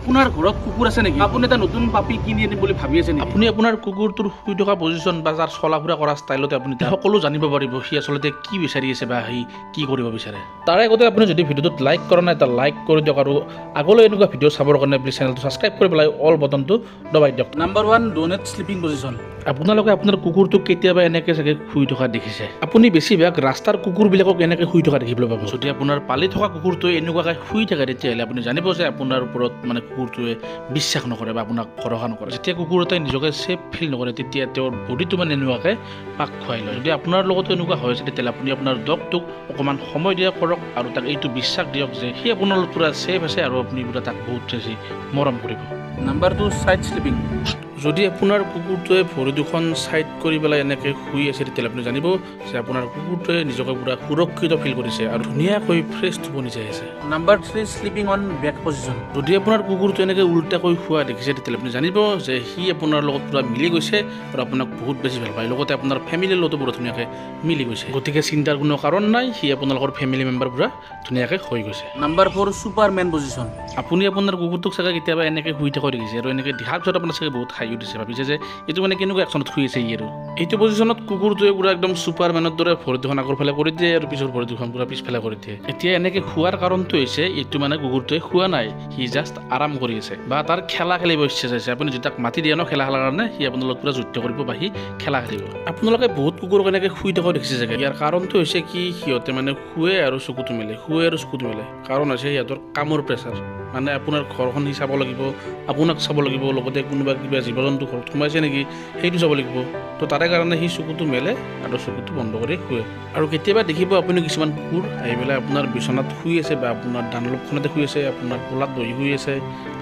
আপোনাৰ ঘৰত কুকুৰ আছে নেকি? আপুনি এটা নতুন পাপি কিনি আনিম বুলি ভাবি আছে নেকি? আপুনি আপোনাৰ কুকুৰটোৰ শুই থকা পজিশ্যন বা তাৰ চলা ফুৰা কৰা ষ্টাইলতে আপুনি সকলো জানিব পাৰিব সি আচলতে কি বিচাৰি আছে বা সি কি কৰিব বিচাৰে। তাৰ আগতে আপুনি যদি ভিডিঅ'টোত লাইক কৰা নাই এটা লাইক কৰি দিয়ক আৰু আগলৈ এনেকুৱা ভিডিঅ' চাবৰ কাৰণে প্লিজ চেনেলটো ছাবস্ক্ৰাইব কৰি পেলাই অল বটনটো দবাই দিয়ক। Number 1 donate sleeping position. আপোনালোকে আপোনাৰ কুকুৰটোক কেতিয়াবা এনেকৈ চাগে শুই থকা দেখিছে। আপুনি বেছিভাগ ৰাস্তাৰ কুকুৰবিলাকক এনেকৈ শুই থকা দেখিবলৈ পাব। যদি আপোনাৰ পালি থকা কুকুৰটোৱে এনেকুৱাকৈ শুই থাকে তেতিয়াহ'লে আপুনি জানিব যে আপোনাৰ ওপৰত মানে কুকুৰটোৱে বিশ্বাস নকৰে বা আপোনাক ভৰসা নকৰে। যেতিয়া কুকুৰ এটাই নিজকে ছেফ ফিল নকৰে তেতিয়া তেওঁৰ বডিটো মানে এনেকুৱাকৈ পাক খুৱাই লয়। যদি আপোনাৰ লগতো এনেকুৱা হৈছে তেতিয়াহ'লে আপুনি আপোনাৰ ডগটোক অকণমান সময় দিয়া কৰক আৰু তাক এইটো বিশ্বাস দিয়ক যে সি আপোনাৰ লগত পূৰা ছেফ আছে আৰু আপুনি পূৰা তাক বহুত বেছি মৰম কৰিব। Number 2 side sleeping. যদি আপোনাৰ কুকুৰটোৱে ভৰি দুখন ছাইড কৰি পেলাই এনেকৈ শুই আছে তেতিয়াহ'লে আপুনি জানিব যে আপোনাৰ কুকুৰটোৱে নিজকে পূৰা সুৰক্ষিত ফিল কৰিছে আৰু ধুনীয়াকৈ ফ্ৰেছ টোপনি যাই আছে। Number 3 sleeping on back position. যদি আপোনাৰ কুকুৰটো এনেকৈ উল্টাকৈ শুৱা দেখিছে তেতিয়াহ'লে আপুনি জানিব যে সি আপোনাৰ লগত পূৰা মিলি গৈছে আৰু আপোনাক বহুত বেছি ভাল পায়, লগতে আপোনাৰ ফেমিলিৰ লগতো পূৰা ধুনীয়াকৈ মিলি গৈছে। গতিকে চিন্তাৰ কোনো কাৰণ নাই, সি আপোনালোকৰ ফেমিলি মেম্বাৰ পূৰা ধুনীয়াকৈ হৈ গৈছে। Number 4 Superman position. আপুনি আপোনাৰ কুকুৰটোক চাগে কেতিয়াবা এনেকৈ শুই থকা দেখিছে আৰু এনেকৈ দেখাৰ পিছত আপোনাৰ চাগে বহুত হাঁহি উঠিছে, ভাবিছে যে এইটো মানে কেনেকুৱা একশ্যনত শুই আছে ই আৰু এইটো পজিশ্যনত কুকুৰটোৱে পূৰা একদম ছুপাৰমেনৰ দৰে ভৰি দুখন আগৰ ফালে কৰি দিয়ে আৰু পিছৰ ভৰি দুখন পূৰা পিছফালে কৰি দিয়ে। এতিয়া এনেকৈ শোৱাৰ কাৰণটো হৈছে এইটো মানে কুকুৰটোৱে শুৱা নাই, সি জাষ্ট আৰাম কৰি আছে বা তাৰ খেলা খেলিব ইচ্ছা যাইছে। আপুনি যদি তাক মাতি দিয়ে ন খেলা খেলাৰ কাৰণে সি আপোনাৰ লগত পূৰা যুদ্ধ কৰিব বা সি খেলা খেলিব। আপোনালোকে বহুত কুকুৰক এনেকৈ শুই থকাও দেখিছে চাগে। ইয়াৰ কাৰণটো হৈছে কি সিহঁতে মানে শুৱে আৰু চকুটো মেলে, শুৱে আৰু চকুটো মেলে। কাৰণ হৈছে সিহঁতৰ কামৰ প্ৰেছাৰ, মানে আপোনাৰ ঘৰখন সি চাব লাগিব, আপোনাক চাব লাগিব, লগতে কোনোবা কিবা জীৱ জন্তু ঘৰত সোমাইছে নেকি সেইটো চাব লাগিব। তো তাৰে কাৰণে সি চকুটো মেলে আৰু চকুটো বন্ধ কৰি শুৱে। আৰু কেতিয়াবা দেখিব আপুনি কিছুমান কুকুৰ আহি পেলাই আপোনাৰ বিচনাত শুই আছে বা আপোনাৰ ডানলপখনতে শুই আছে, আপোনাৰ কোলাত বহি শুই আছে।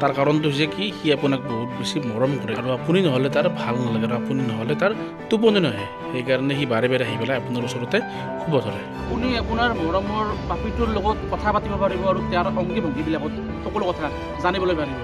তাৰ কাৰণটো হৈছে কি সি আপোনাক বহুত বেছি মৰম কৰে আৰু আপুনি নহ'লে তাৰ ভাল নালাগে আৰু আপুনি নহ'লে তাৰ টোপনি নাহে। সেইকাৰণে সি বাৰে বাৰে আহি পেলাই আপোনাৰ ওচৰতে শুব ধৰে। আপুনি আপোনাৰ মৰমৰ পাপিটোৰ লগত কথা পাতিব পাৰিব আৰু তেওঁৰ অংগী ভংগীবিলাকত সকলো কথা জানিবলৈ পাৰিব।